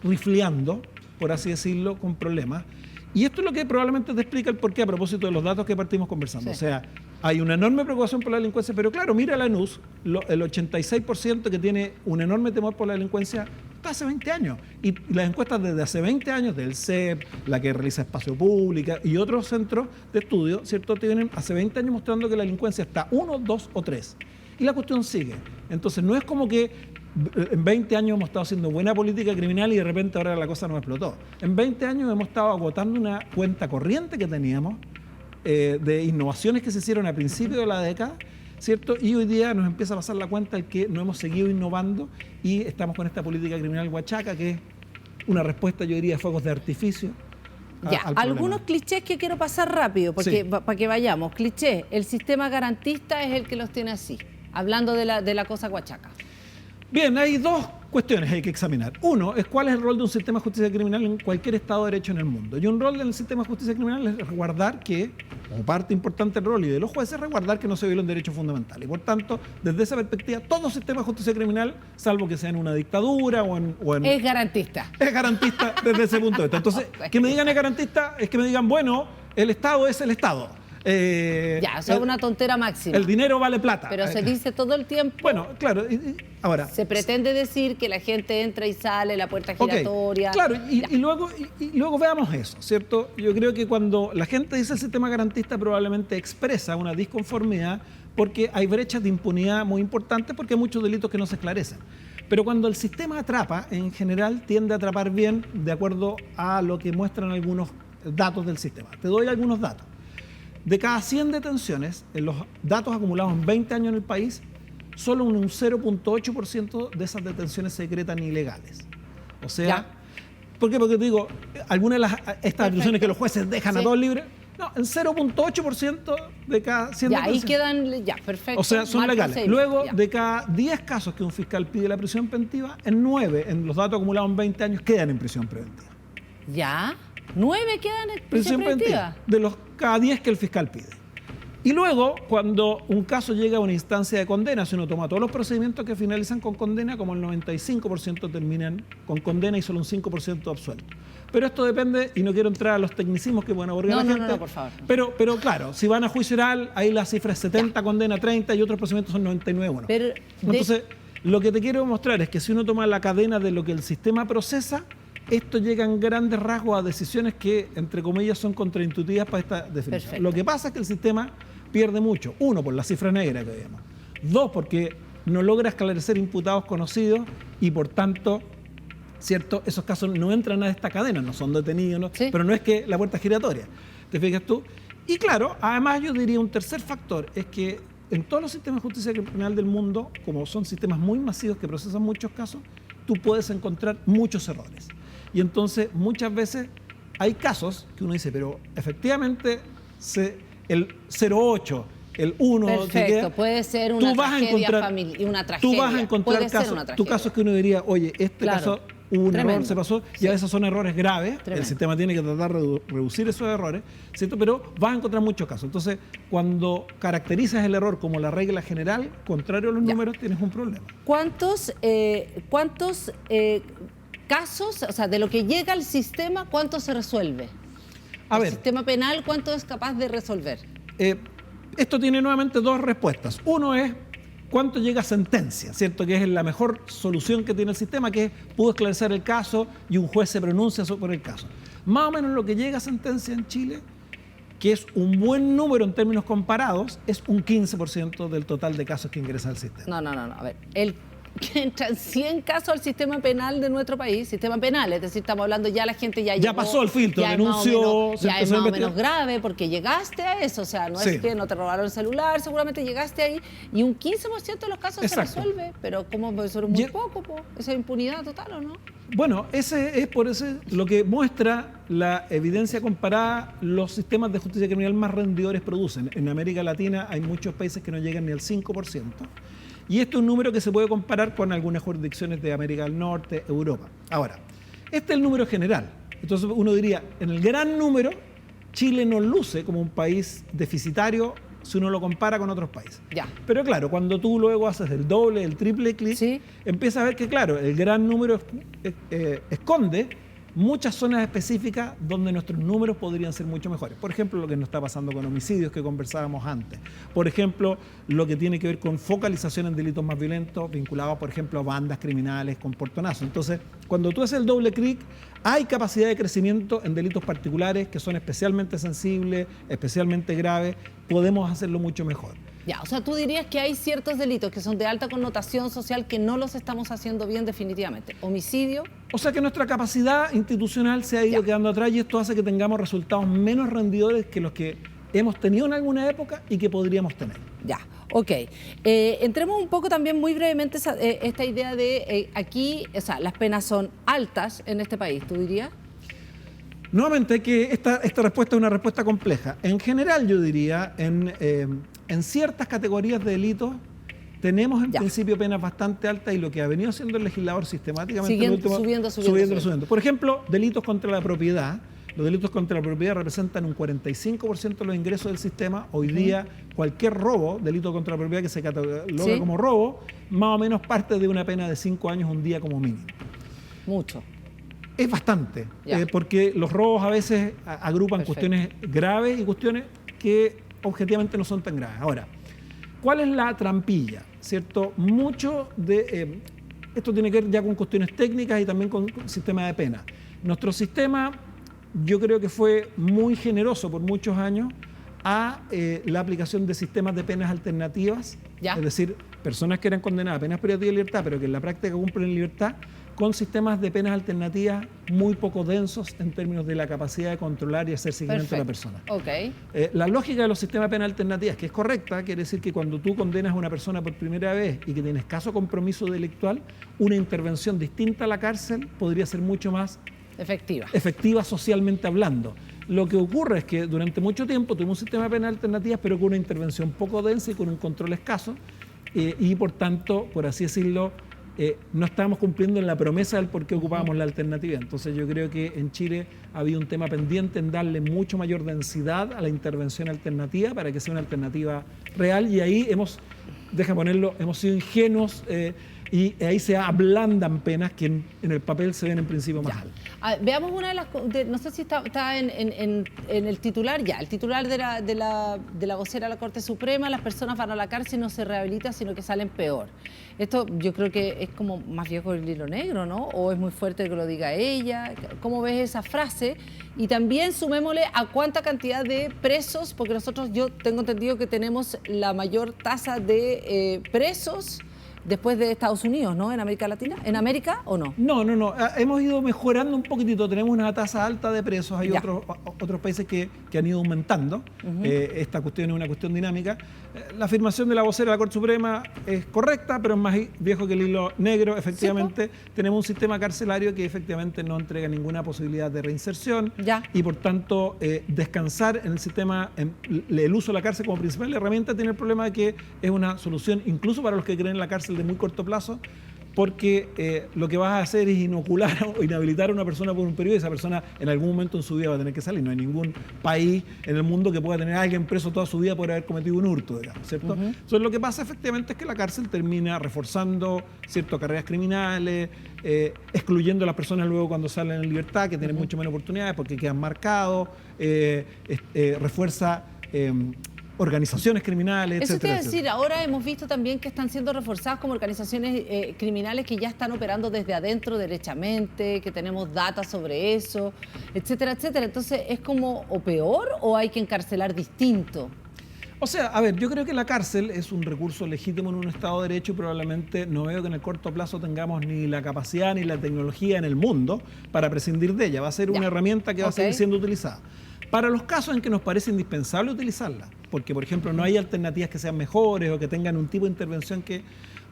Speaker 2: rifleando, por así decirlo, con problemas. Y esto es lo que probablemente te explica el porqué a propósito de los datos que partimos conversando. Sí. O sea, hay una enorme preocupación por la delincuencia, pero claro, mira la NUS, el 86% que tiene un enorme temor por la delincuencia está hace 20 años. Y las encuestas desde hace 20 años, del CEP, la que realiza Espacio Pública y otros centros de estudio, ¿cierto?, tienen hace 20 años mostrando que la delincuencia está 1, 2 o 3. Y la cuestión sigue. Entonces, no es como que en 20 años hemos estado haciendo buena política criminal y de repente ahora la cosa nos explotó. En 20 años hemos estado agotando una cuenta corriente que teníamos de innovaciones que se hicieron a principios de la década, ¿cierto? Y hoy día nos empieza a pasar la cuenta de que no hemos seguido innovando y estamos con esta política criminal huachaca, que es una respuesta, yo diría, de fuegos de artificio.
Speaker 1: Ya, algunos clichés que quiero pasar rápido, porque, para que vayamos. Cliché, el sistema garantista es el que los tiene así, hablando de la cosa huachaca.
Speaker 2: Bien, hay dos cuestiones que hay que examinar. Uno es cuál es el rol de un sistema de justicia criminal en cualquier Estado de Derecho en el mundo. Y un rol del sistema de justicia criminal es resguardar que, como parte importante del rol y de los jueces, resguardar que no se violen derechos fundamentales. Y por tanto, desde esa perspectiva, todo sistema de justicia criminal, salvo que sea en una dictadura o en...
Speaker 1: Es garantista.
Speaker 2: Es garantista desde ese punto de vista. Entonces, que me digan es garantista es que me digan, bueno, el Estado es el Estado.
Speaker 1: Ya, eso es una tontera máxima.
Speaker 2: El dinero vale plata.
Speaker 1: Pero se dice todo el tiempo.
Speaker 2: Bueno, claro. Ahora.
Speaker 1: Se pretende decir que la gente entra y sale, la puerta giratoria.
Speaker 2: Claro, y luego veamos eso, ¿cierto? Yo creo que cuando la gente dice el sistema garantista probablemente expresa una disconformidad porque hay brechas de impunidad muy importantes porque hay muchos delitos que no se esclarecen. Pero cuando el sistema atrapa, en general tiende a atrapar bien de acuerdo a lo que muestran algunos datos del sistema. Te doy algunos datos. De cada 100 detenciones, en los datos acumulados en 20 años en el país, solo un 0.8% de esas detenciones se decretan ilegales. O sea, ¿por qué? Porque te digo, algunas de estas detenciones que los jueces dejan a todos libres, no, el 0.8% de cada 100 detenciones.
Speaker 1: Ahí quedan, perfecto.
Speaker 2: O sea, son legales. Luego, de cada 10 casos que un fiscal pide la prisión preventiva, en 9, en los datos acumulados en 20 años, quedan en prisión preventiva.
Speaker 1: ¿Ya? 9 quedan en prisión preventiva.
Speaker 2: De los cada 10 que el fiscal pide. Y luego, cuando un caso llega a una instancia de condena, si uno toma todos los procedimientos que finalizan con condena, como el 95% terminan con condena y solo un 5% absuelto. Pero esto depende, y no quiero entrar a los tecnicismos que pueden aburrir a la gente.
Speaker 1: No, por favor.
Speaker 2: Pero claro, si van a juicio oral, ahí la cifra es 70, condena 30 y otros procedimientos son 99. Bueno. Entonces, lo que te quiero mostrar es que si uno toma la cadena de lo que el sistema procesa, esto llega en grandes rasgos a decisiones que, entre comillas, son contraintuitivas para esta definición. Perfecto. Lo que pasa es que el sistema pierde mucho. Uno, por la cifra negra que vemos. Dos, porque no logra esclarecer imputados conocidos y, por tanto, ¿cierto?, esos casos no entran a esta cadena, no son detenidos, ¿no? Pero no es que la puerta es giratoria. ¿Te fijas tú? Y claro, además yo diría un tercer factor, es que en todos los sistemas de justicia criminal del mundo, como son sistemas muy masivos que procesan muchos casos, tú puedes encontrar muchos errores. Y entonces muchas veces hay casos que uno dice, pero efectivamente el 0,8, el 1...
Speaker 1: Perfecto, puede ser una tragedia familiar, una tragedia.
Speaker 2: Tú vas a encontrar casos que uno diría, oye, caso hubo un error, se pasó, y a veces son errores graves. El sistema tiene que tratar de reducir esos errores, ¿cierto? Pero vas a encontrar muchos casos. Entonces, cuando caracterizas el error como la regla general, contrario a los números, tienes un problema.
Speaker 1: ¿Cuántos casos, o sea, de lo que llega al sistema, cuánto se resuelve? El sistema penal, ¿cuánto es capaz de resolver?
Speaker 2: Esto tiene nuevamente dos respuestas. Uno es cuánto llega a sentencia, ¿cierto? Que es la mejor solución que tiene el sistema, que es pudo esclarecer el caso y un juez se pronuncia sobre el caso. Más o menos lo que llega a sentencia en Chile, que es un buen número en términos comparados, es un 15% del total de casos que ingresa al sistema.
Speaker 1: No. A ver, que entran 100 casos al sistema penal de nuestro país, sistema penal, es decir, estamos hablando ya la gente ya llegó,
Speaker 2: pasó el filtro,
Speaker 1: ya
Speaker 2: denunció,
Speaker 1: ya es más o menos grave porque llegaste a eso, o sea, no es que no te robaron el celular, seguramente llegaste ahí y un 15% de los casos se resuelve, pero como eso es muy poco, esa impunidad total, ¿o no?
Speaker 2: Bueno, ese es por eso lo que muestra la evidencia comparada, los sistemas de justicia criminal más rendidores producen. En América Latina hay muchos países que no llegan ni al 5%. Y este es un número que se puede comparar con algunas jurisdicciones de América del Norte, Europa. Ahora, este es el número general. Entonces uno diría, en el gran número, Chile no luce como un país deficitario si uno lo compara con otros países.
Speaker 1: Ya.
Speaker 2: Pero claro, cuando tú luego haces el doble, el triple clic, empiezas a ver que, claro, el gran número esconde muchas zonas específicas donde nuestros números podrían ser mucho mejores. Por ejemplo, lo que nos está pasando con homicidios que conversábamos antes. Por ejemplo, lo que tiene que ver con focalización en delitos más violentos vinculados, por ejemplo, a bandas criminales con portonazos. Entonces, cuando tú haces el doble clic, hay capacidad de crecimiento en delitos particulares que son especialmente sensibles, especialmente graves. Podemos hacerlo mucho mejor.
Speaker 1: Ya, o sea, tú dirías que hay ciertos delitos que son de alta connotación social que no los estamos haciendo bien definitivamente. Homicidio.
Speaker 2: O sea que nuestra capacidad institucional se ha ido quedando atrás y esto hace que tengamos resultados menos rendidores que los que hemos tenido en alguna época y que podríamos tener.
Speaker 1: Ya, ok. Entremos un poco también muy brevemente esta idea de aquí, o sea, las penas son altas en este país, ¿tú dirías?
Speaker 2: Nuevamente, que esta respuesta es una respuesta compleja. En general, yo diría, en ciertas categorías de delitos, tenemos en principio penas bastante altas y lo que ha venido haciendo el legislador sistemáticamente subiendo. Por ejemplo, delitos contra la propiedad. Los delitos contra la propiedad representan un 45% de los ingresos del sistema. Hoy día, cualquier robo, delito contra la propiedad que se cataloga como robo, más o menos parte de una pena de 5 años un día como mínimo.
Speaker 1: Mucho.
Speaker 2: Es bastante, porque los robos a veces agrupan cuestiones graves y cuestiones que objetivamente no son tan graves. Ahora, ¿cuál es la trampilla? ¿Cierto? Mucho de esto tiene que ver ya con cuestiones técnicas y también con sistema de pena. Nuestro sistema, yo creo que fue muy generoso por muchos años a la aplicación de sistemas de penas alternativas, es decir, personas que eran condenadas a penas privativas de libertad, pero que en la práctica cumplen libertad, con sistemas de penas alternativas muy poco densos en términos de la capacidad de controlar y hacer seguimiento a la persona. La lógica de los sistemas de penas alternativas, que es correcta, quiere decir que cuando tú condenas a una persona por primera vez y que tiene escaso compromiso delictual, una intervención distinta a la cárcel podría ser mucho más efectiva socialmente hablando. Lo que ocurre es que durante mucho tiempo tuvimos un sistema de penas alternativas, pero con una intervención poco densa y con un control escaso, y por tanto, por así decirlo, no estábamos cumpliendo en la promesa del por qué ocupábamos la alternativa. Entonces yo creo que en Chile había un tema pendiente en darle mucho mayor densidad a la intervención alternativa para que sea una alternativa real, y ahí hemos sido ingenuos y ahí se ablandan penas que en el papel se ven en principio más altas.
Speaker 1: Veamos una de las, no sé si está en el titular, el titular de la vocera de la Corte Suprema: las personas van a la cárcel y no se rehabilitan, sino que salen peor. Esto yo creo que es como más viejo el hilo negro, ¿no? ¿O es muy fuerte que lo diga ella? ¿Cómo ves esa frase? Y también sumémosle a cuánta cantidad de presos, porque yo tengo entendido que tenemos la mayor tasa de presos después de Estados Unidos, ¿no? ¿En América Latina? ¿En América o no?
Speaker 2: No. Hemos ido mejorando un poquitito. Tenemos una tasa alta de presos. Hay otros países que han ido aumentando. Esta cuestión es una cuestión dinámica. La afirmación de la vocera de la Corte Suprema es correcta, pero es más viejo que el hilo negro. Efectivamente, tenemos un sistema carcelario que efectivamente no entrega ninguna posibilidad de reinserción. Y por tanto, descansar en el sistema, el uso de la cárcel como principal herramienta, tiene el problema de que es una solución incluso para los que creen en la cárcel de muy corto plazo, porque lo que vas a hacer es inocular o inhabilitar a una persona por un periodo, y esa persona en algún momento en su vida va a tener que salir. No hay ningún país en el mundo que pueda tener a alguien preso toda su vida por haber cometido un hurto, digamos, ¿cierto? Entonces lo que pasa efectivamente es que la cárcel termina reforzando carreras criminales, excluyendo a las personas luego cuando salen en libertad, que tienen mucho menos oportunidades porque quedan marcados, refuerza organizaciones criminales,
Speaker 1: etcétera. Eso te iba a
Speaker 2: etcétera.
Speaker 1: decir, ahora hemos visto también que están siendo reforzadas como organizaciones criminales que ya están operando desde adentro derechamente, que tenemos data sobre eso, etcétera, etcétera. Entonces, ¿es como o peor o hay que encarcelar distinto?
Speaker 2: O sea, a ver, yo creo que la cárcel es un recurso legítimo en un Estado de Derecho y probablemente no veo que en el corto plazo tengamos ni la capacidad ni la tecnología en el mundo para prescindir de ella. Va a ser una herramienta que va a seguir siendo utilizada. Para los casos en que nos parece indispensable utilizarla, porque, por ejemplo, no hay alternativas que sean mejores o que tengan un tipo de intervención que,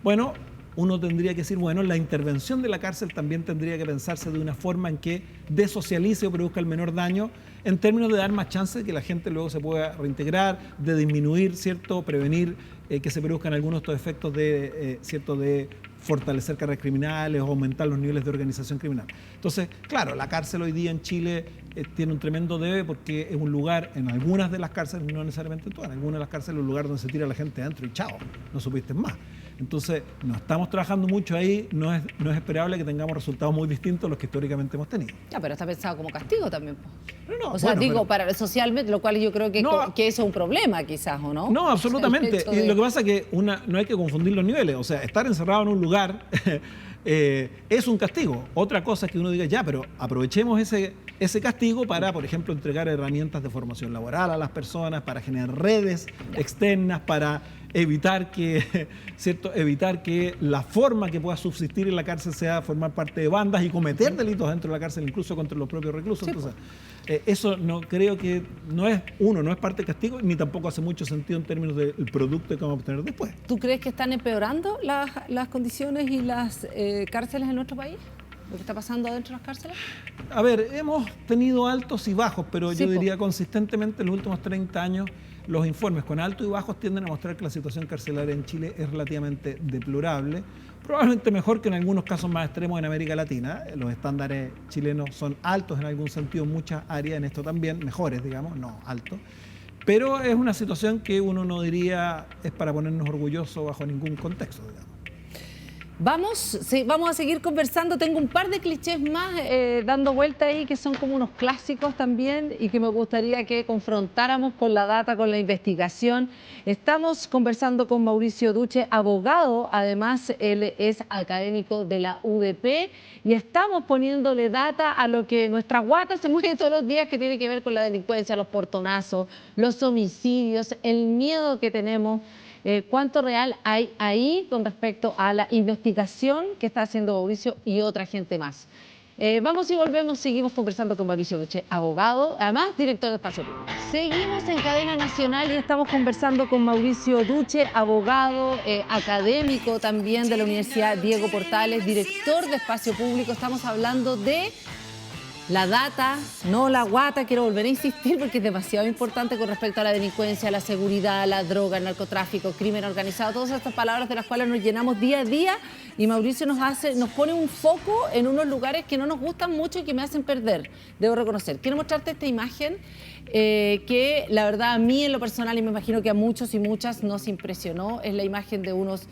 Speaker 2: bueno, uno tendría que decir, bueno, la intervención de la cárcel también tendría que pensarse de una forma en que desocialice o produzca el menor daño en términos de dar más chance de que la gente luego se pueda reintegrar, de disminuir, ¿cierto?, prevenir que se produzcan algunos de estos efectos de, ¿cierto?, de fortalecer carreras criminales o aumentar los niveles de organización criminal. Entonces, claro, la cárcel hoy día en Chile tiene un tremendo debe porque es un lugar, en algunas de las cárceles, no necesariamente en todas, en algunas de las cárceles es un lugar donde se tira la gente adentro y chao, no supiste más. Entonces, no estamos trabajando mucho ahí, no es esperable que tengamos resultados muy distintos a los que históricamente hemos tenido.
Speaker 1: Ya, pero está pensado como castigo también.
Speaker 2: No,
Speaker 1: o sea, bueno, digo, para socialmente, lo cual yo creo que eso es un problema quizás, ¿o no?
Speaker 2: No, absolutamente. O sea, y lo que pasa es que no hay que confundir los niveles. O sea, estar encerrado en un lugar es un castigo. Otra cosa es que uno diga, ya, pero aprovechemos ese castigo para, por ejemplo, entregar herramientas de formación laboral a las personas, para generar redes externas, para evitar que la forma que pueda subsistir en la cárcel sea formar parte de bandas y cometer delitos dentro de la cárcel, incluso contra los propios reclusos. Sí. Entonces, eso no creo que no es parte del castigo, ni tampoco hace mucho sentido en términos del producto que vamos a obtener después.
Speaker 1: ¿Tú crees que están empeorando las condiciones y las cárceles en nuestro país? ¿Lo que está pasando dentro de las cárceles?
Speaker 2: A ver, hemos tenido altos y bajos, pero yo diría consistentemente en los últimos 30 años los informes con altos y bajos tienden a mostrar que la situación carcelaria en Chile es relativamente deplorable, probablemente mejor que en algunos casos más extremos en América Latina. Los estándares chilenos son altos en algún sentido en muchas áreas, en esto también, mejores, digamos, no altos. Pero es una situación que uno no diría es para ponernos orgullosos bajo ningún contexto, digamos.
Speaker 1: Vamos a seguir conversando. Tengo un par de clichés más dando vuelta ahí que son como unos clásicos también y que me gustaría que confrontáramos con la data, con la investigación. Estamos conversando con Mauricio Duche, abogado, además él es académico de la UDP y estamos poniéndole data a lo que nuestra guata se mueve todos los días, que tiene que ver con la delincuencia, los portonazos, los homicidios, el miedo que tenemos. ¿Cuánto real hay ahí con respecto a la investigación que está haciendo Mauricio y otra gente más? Vamos y volvemos, seguimos conversando con Mauricio Duche, abogado, además director de Espacio Público. Seguimos en cadena nacional y estamos conversando con Mauricio Duche, abogado, académico también de la Universidad Diego Portales, director de Espacio Público. Estamos hablando de la data, no la guata, quiero volver a insistir porque es demasiado importante con respecto a la delincuencia, la seguridad, la droga, el narcotráfico, crimen organizado, todas estas palabras de las cuales nos llenamos día a día, y Mauricio nos pone un foco en unos lugares que no nos gustan mucho y que me hacen perder, debo reconocer. Quiero mostrarte esta imagen que la verdad a mí en lo personal, y me imagino que a muchos y muchas nos impresionó, es la imagen de unos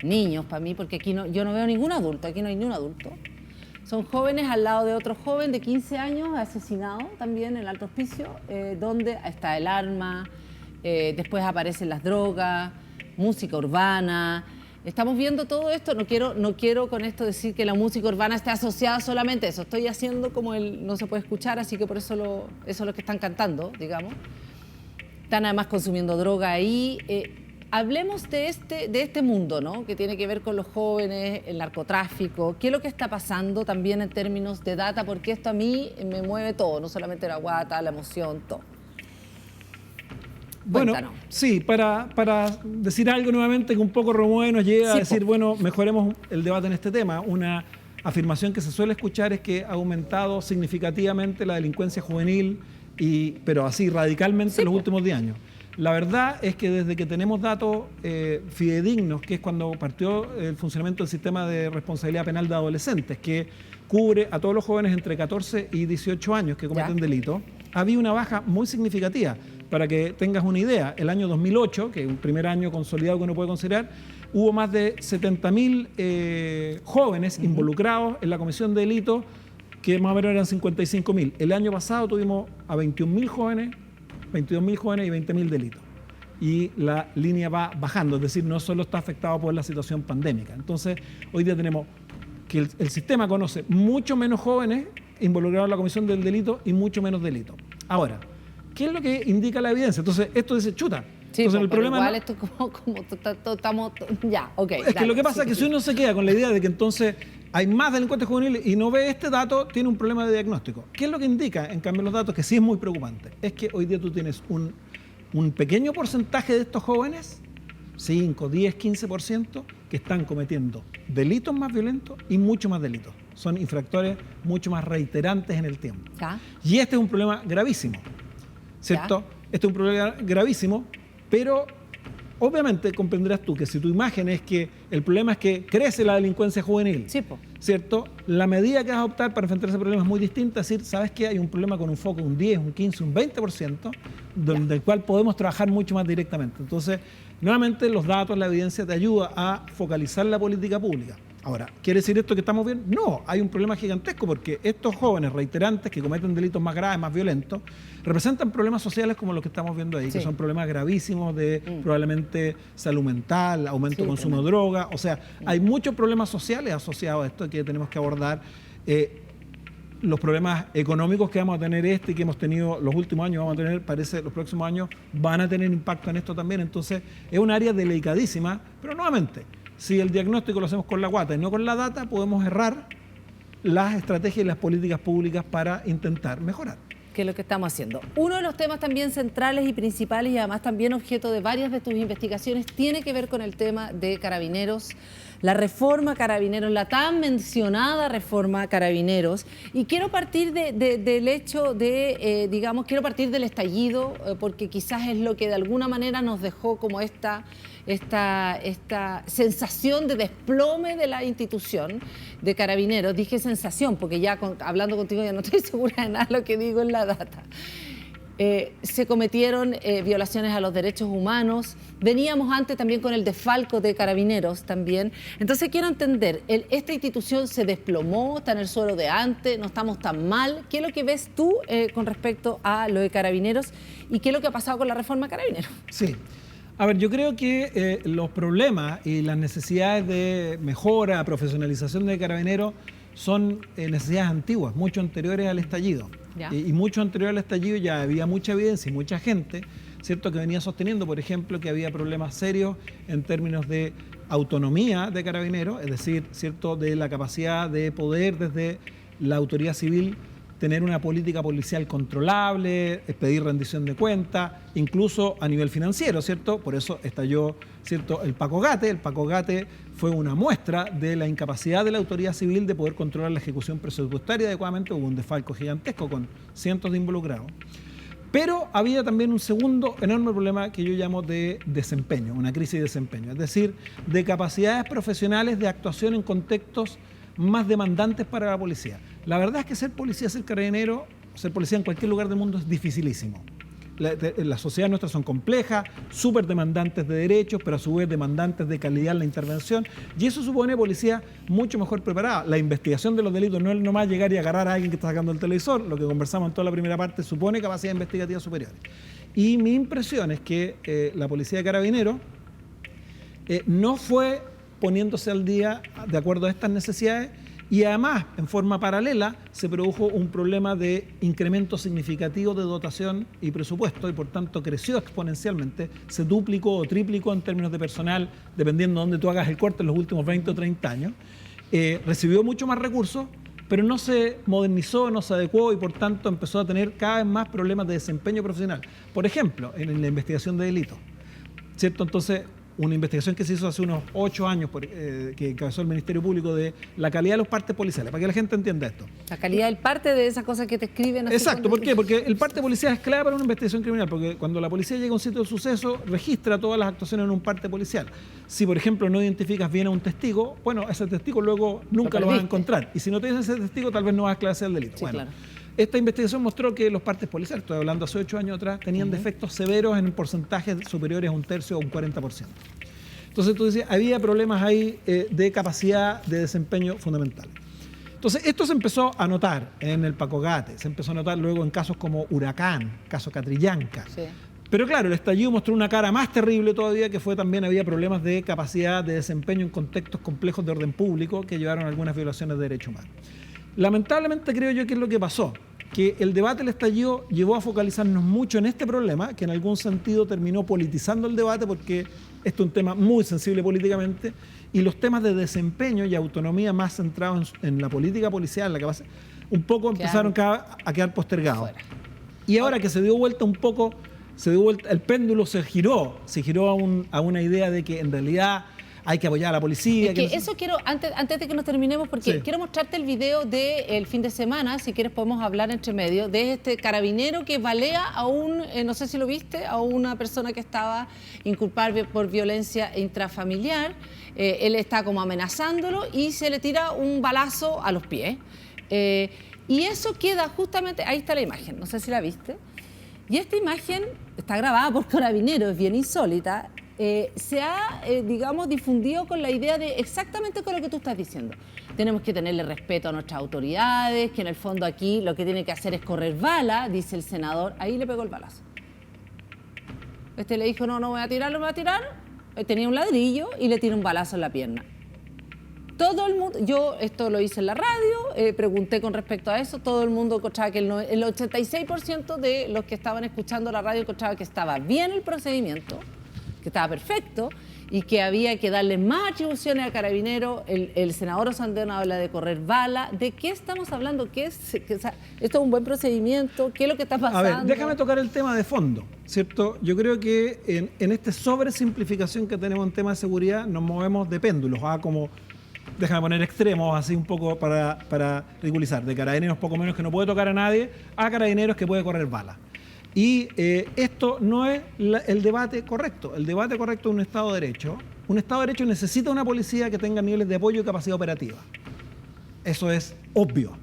Speaker 1: niños para mí, porque aquí yo no veo ningún adulto, aquí no hay ni un adulto. Son jóvenes al lado de otro joven de 15 años asesinado también en el Alto Hospicio, donde está el arma, después aparecen las drogas, música urbana. Estamos viendo todo esto, no quiero con esto decir que la música urbana esté asociada solamente a eso. Estoy haciendo como no se puede escuchar, así que por eso eso es lo que están cantando, digamos. Están además consumiendo droga ahí. Hablemos de este mundo, ¿no?, que tiene que ver con los jóvenes, el narcotráfico. ¿Qué es lo que está pasando también en términos de data? Porque esto a mí me mueve todo, no solamente la guata, la emoción, todo.
Speaker 2: Bueno,
Speaker 1: cuéntanos.
Speaker 2: Sí, para decir algo nuevamente que un poco remueve, nos llega a decir, bueno, mejoremos el debate en este tema. Una afirmación que se suele escuchar es que ha aumentado significativamente la delincuencia juvenil, pero así radicalmente en los últimos 10 años. La verdad es que desde que tenemos datos fidedignos, que es cuando partió el funcionamiento del sistema de responsabilidad penal de adolescentes, que cubre a todos los jóvenes entre 14 y 18 años que cometen delito, había una baja muy significativa. Para que tengas una idea, el año 2008, que es un primer año consolidado que uno puede considerar, hubo más de 70.000 jóvenes involucrados en la comisión de delitos, que más o menos eran 55.000. El año pasado tuvimos a 21.000 jóvenes, 22.000 jóvenes y 20.000 delitos. Y la línea va bajando, es decir, no solo está afectado por la situación pandémica. Entonces, hoy día tenemos que el sistema conoce mucho menos jóvenes involucrados en la comisión del delito y mucho menos delitos. Ahora, ¿qué es lo que indica la evidencia? Entonces, esto dice, chuta,
Speaker 1: Sí,
Speaker 2: Entonces, el problema
Speaker 1: igual
Speaker 2: no,
Speaker 1: esto como estamos... Ya, ok.
Speaker 2: es que lo que pasa es que si uno se queda con la idea de que entonces hay más delincuentes juveniles y no ve este dato, tiene un problema de diagnóstico. ¿Qué es lo que indica, en cambio, los datos, que sí es muy preocupante? Es que hoy día tú tienes un pequeño porcentaje de estos jóvenes, 5, 10, 15%, que están cometiendo delitos más violentos y mucho más delitos. Son infractores mucho más reiterantes en el tiempo.
Speaker 1: ¿Ya?
Speaker 2: Y este es un problema gravísimo, ¿cierto? Este es un problema gravísimo, pero obviamente comprenderás tú que si tu imagen es que el problema es que crece la delincuencia juvenil,
Speaker 1: Sí, po.
Speaker 2: ¿cierto? La medida que vas a optar para enfrentar ese problema es muy distinta. Es decir, ¿sabes qué? Hay un problema con un foco, un 10, un 15, un 20%, del cual podemos trabajar mucho más directamente. Entonces, nuevamente, los datos, la evidencia te ayuda a focalizar la política pública. Ahora, ¿quiere decir esto que estamos bien? No, hay un problema gigantesco porque estos jóvenes reiterantes que cometen delitos más graves, más violentos, representan problemas sociales como los que estamos viendo ahí,
Speaker 1: Sí.
Speaker 2: que son problemas gravísimos de probablemente salud mental, aumento de consumo de droga. O sea, hay muchos problemas sociales asociados a esto que tenemos que abordar. Los problemas económicos que vamos a tener y que hemos tenido los últimos años, vamos a tener, parece, los próximos años, van a tener impacto en esto también. Entonces, es un área delicadísima, pero nuevamente, si el diagnóstico lo hacemos con la guata y no con la data, podemos errar las estrategias y las políticas públicas para intentar mejorar.
Speaker 1: Que es lo que estamos haciendo. Uno de los temas también centrales y principales y además también objeto de varias de tus investigaciones tiene que ver con el tema de Carabineros, la reforma Carabineros, la tan mencionada reforma Carabineros. Y quiero partir del hecho de, quiero partir del estallido, porque quizás es lo que de alguna manera nos dejó como esta sensación de desplome de la institución de Carabineros. Dije sensación porque ya hablando contigo ya no estoy segura de nada de lo que digo en la data. Se cometieron violaciones a los derechos humanos. Veníamos antes también con el desfalco de Carabineros también. Entonces quiero entender, ¿esta institución se desplomó? ¿Está en el suelo de antes? ¿No estamos tan mal? ¿Qué es lo que ves tú con respecto a lo de Carabineros? ¿Y qué es lo que ha pasado con la reforma Carabineros?
Speaker 2: Sí. A ver, yo creo que los problemas y las necesidades de mejora, profesionalización de Carabineros son necesidades antiguas, mucho anteriores al estallido. Y mucho anterior al estallido ya había mucha evidencia y mucha gente, ¿cierto?, que venía sosteniendo, por ejemplo, que había problemas serios en términos de autonomía de Carabineros, es decir, ¿cierto?, de la capacidad de poder desde la autoridad civil tener una política policial controlable, pedir rendición de cuentas, incluso a nivel financiero, ¿cierto? Por eso estalló, ¿cierto?, el Pacogate. El Pacogate fue una muestra de la incapacidad de la autoridad civil de poder controlar la ejecución presupuestaria adecuadamente. Hubo un desfalco gigantesco con cientos de involucrados. Pero había también un segundo enorme problema que yo llamo de desempeño, una crisis de desempeño, es decir, de capacidades profesionales de actuación en contextos más demandantes para la policía. La verdad es que ser policía, ser carabinero, ser policía en cualquier lugar del mundo es dificilísimo. Las sociedades nuestras son complejas, súper demandantes de derechos, pero a su vez demandantes de calidad en la intervención, y eso supone policía mucho mejor preparada. La investigación de los delitos no es nomás llegar y agarrar a alguien que está sacando el televisor, lo que conversamos en toda la primera parte supone capacidad investigativa superior. Y mi impresión es que la policía de Carabineros no fue poniéndose al día de acuerdo a estas necesidades, y además, en forma paralela, se produjo un problema de incremento significativo de dotación y presupuesto, y por tanto creció exponencialmente, se duplicó o triplicó en términos de personal, dependiendo de dónde tú hagas el corte en los últimos 20 o 30 años. Recibió mucho más recursos, pero no se modernizó, no se adecuó, y por tanto empezó a tener cada vez más problemas de desempeño profesional. Por ejemplo, en la investigación de delitos, ¿cierto? Entonces, una investigación que se hizo hace unos 8 años, que encabezó el Ministerio Público, de la calidad de los partes policiales, para que la gente entienda esto.
Speaker 1: La calidad del parte de esas cosas que te escriben.
Speaker 2: Exacto, ¿por qué? Porque el parte policial es clave para una investigación criminal, porque cuando la policía llega a un sitio de suceso, registra todas las actuaciones en un parte policial. Si, por ejemplo, no identificas bien a un testigo, bueno, ese testigo luego nunca lo vas a encontrar. Y si no tienes ese testigo, tal vez no vas a esclarecer el delito.
Speaker 1: Sí,
Speaker 2: bueno,
Speaker 1: claro.
Speaker 2: Esta investigación mostró que los partes policiales, estoy hablando hace 8 años atrás, tenían defectos severos en porcentajes superiores a un tercio o un 40%. Entonces, tú decías, había problemas ahí de capacidad de desempeño fundamental. Entonces, esto se empezó a notar en el Pacogate, se empezó a notar luego en casos como Huracán, caso Catrillanca.
Speaker 1: Sí.
Speaker 2: Pero claro, el estallido mostró una cara más terrible todavía, que fue también había problemas de capacidad de desempeño en contextos complejos de orden público que llevaron a algunas violaciones de derechos humanos. Lamentablemente creo yo que es lo que pasó. que el debate del estallido llevó a focalizarnos mucho en este problema, que en algún sentido terminó politizando el debate, porque esto es un tema muy sensible políticamente, y los temas de desempeño y autonomía más centrados en la política policial, la que un poco empezaron a quedar postergados. Y ahora que se dio vuelta un poco, el péndulo se giró a una idea de que en realidad hay que apoyar a la policía.
Speaker 1: Es que eso quiero, antes de que nos terminemos, porque quiero mostrarte el video del fin de semana, si quieres podemos hablar entre medio, de este carabinero que balea a no sé si lo viste, a una persona que estaba inculpable por violencia intrafamiliar. Él está como amenazándolo y se le tira un balazo a los pies. Y eso queda justamente, ahí está la imagen, no sé si la viste. Y esta imagen está grabada por carabineros, es bien insólita. Se ha, digamos, difundido con la idea de exactamente con lo que tú estás diciendo. Tenemos que tenerle respeto a nuestras autoridades, que en el fondo aquí lo que tiene que hacer es correr bala, dice el senador. Ahí le pegó el balazo. Este le dijo, no voy a tirar, no voy a tirar. Tenía un ladrillo y le tira un balazo en la pierna. Todo el mundo, yo esto lo hice en la radio, pregunté con respecto a eso, todo el mundo encontraba que el 86% de los que estaban escuchando la radio encontraba que estaba bien el procedimiento, que estaba perfecto y que había que darle más atribuciones al carabinero. El senador Osandón habla de correr bala. ¿De qué estamos hablando? ¿Esto es un buen procedimiento? ¿Qué es lo que está pasando?
Speaker 2: A ver, déjame tocar el tema de fondo, ¿cierto? Yo creo que en esta sobresimplificación que tenemos en tema de seguridad nos movemos de péndulos, como, déjame poner extremos así un poco para ridiculizar, de carabineros poco menos que no puede tocar a nadie, a carabineros que puede correr bala. Y esto no es el debate correcto. El debate correcto es un Estado de Derecho. Un Estado de Derecho necesita una policía que tenga niveles de apoyo y capacidad operativa. Eso es obvio,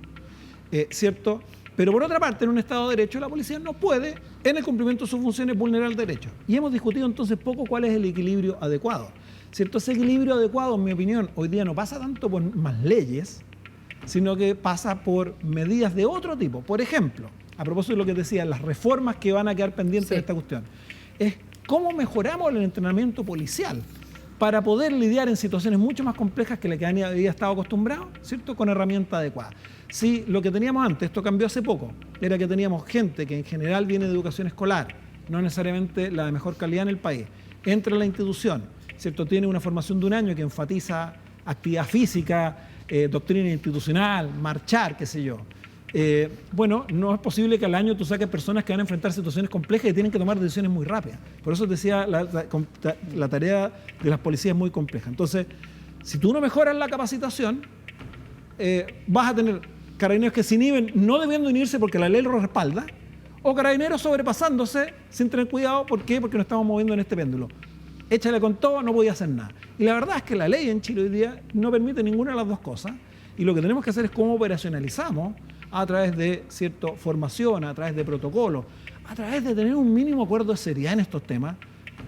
Speaker 2: ¿cierto? Pero por otra parte, en un Estado de Derecho, la policía no puede, en el cumplimiento de sus funciones, vulnerar el derecho. Y hemos discutido entonces poco cuál es el equilibrio adecuado, ¿cierto? Ese equilibrio adecuado, en mi opinión, hoy día no pasa tanto por más leyes, sino que pasa por medidas de otro tipo. Por ejemplo, a propósito de lo que decía, las reformas que van a quedar pendientes de esta cuestión, es cómo mejoramos el entrenamiento policial para poder lidiar en situaciones mucho más complejas que la que había estado acostumbrado, ¿cierto? Con herramientas adecuadas. Si lo que teníamos antes, esto cambió hace poco, era que teníamos gente que en general viene de educación escolar, no necesariamente la de mejor calidad en el país, entra en la institución, ¿cierto? Tiene una formación de un año que enfatiza actividad física, doctrina institucional, marchar, qué sé yo. Bueno, no es posible que al año tú saques personas que van a enfrentar situaciones complejas y tienen que tomar decisiones muy rápidas. Por eso te decía, la tarea de las policías es muy compleja. Entonces, si tú no mejoras la capacitación, vas a tener carabineros que se inhiben no debiendo inhibirse porque la ley lo respalda, o carabineros sobrepasándose sin tener cuidado. ¿Por qué? Porque nos estamos moviendo en este péndulo. Échale con todo, no podía hacer nada. Y la verdad es que la ley en Chile hoy día no permite ninguna de las dos cosas. Y lo que tenemos que hacer es cómo operacionalizamos a través de cierta formación, a través de protocolos, a través de tener un mínimo acuerdo de seriedad en estos temas,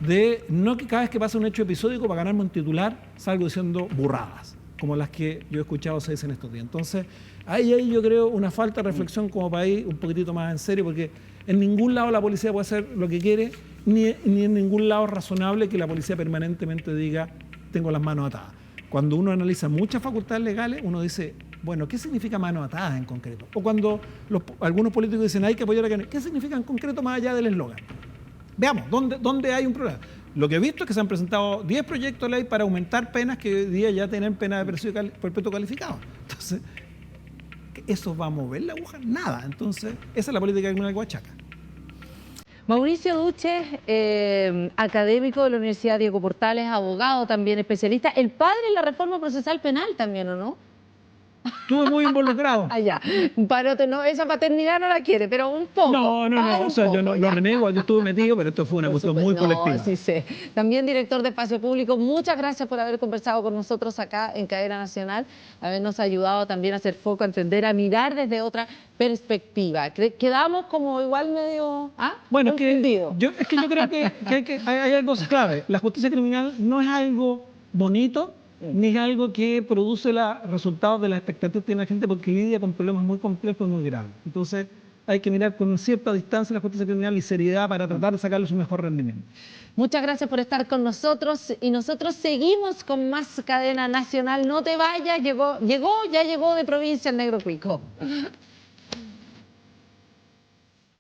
Speaker 2: de no que cada vez que pasa un hecho episódico para ganarme un titular salgo diciendo burradas, como las que yo he escuchado se dicen estos días. Entonces, ahí yo creo una falta de reflexión como país un poquitito más en serio, porque en ningún lado la policía puede hacer lo que quiere, ni en ningún lado es razonable que la policía permanentemente diga, tengo las manos atadas. Cuando uno analiza muchas facultades legales, uno dice, bueno, ¿qué significa manos atadas en concreto? O cuando algunos políticos dicen, hay que apoyar a Canel, ¿qué significa en concreto más allá del eslogan? Veamos, ¿dónde hay un problema? Lo que he visto es que se han presentado 10 proyectos de ley para aumentar penas que hoy día ya tienen pena de presidio perpetuo calificado. Entonces, ¿eso va a mover la aguja? Nada. Entonces, esa es la política criminal de Huachaca.
Speaker 1: Mauricio Duche, académico de la Universidad Diego Portales, abogado también, especialista, el padre en la reforma procesal penal también, ¿o no?
Speaker 2: Estuve muy involucrado.
Speaker 1: Allá. Parote, no, esa paternidad no la quiere, pero un poco.
Speaker 2: No, o sea, yo no lo renego, yo estuve metido, pero esto fue una cuestión muy colectiva.
Speaker 1: Sí sé. También director de Espacio Público, muchas gracias por haber conversado con nosotros acá en Cadena Nacional, habernos ayudado también a hacer foco, a entender, a mirar desde otra perspectiva. Quedamos como igual medio
Speaker 2: bueno, es que yo creo que hay algo clave. La justicia criminal no es algo bonito, ni es algo que produce los resultados de las expectativas que tiene la gente, porque lidia con problemas muy complejos y muy graves. Entonces hay que mirar con cierta distancia la justicia criminal y seriedad para tratar de sacarle su mejor rendimiento.
Speaker 1: Muchas gracias por estar con nosotros y nosotros seguimos con más Cadena Nacional. No te vayas, ya llegó de provincia el Negro Cuico.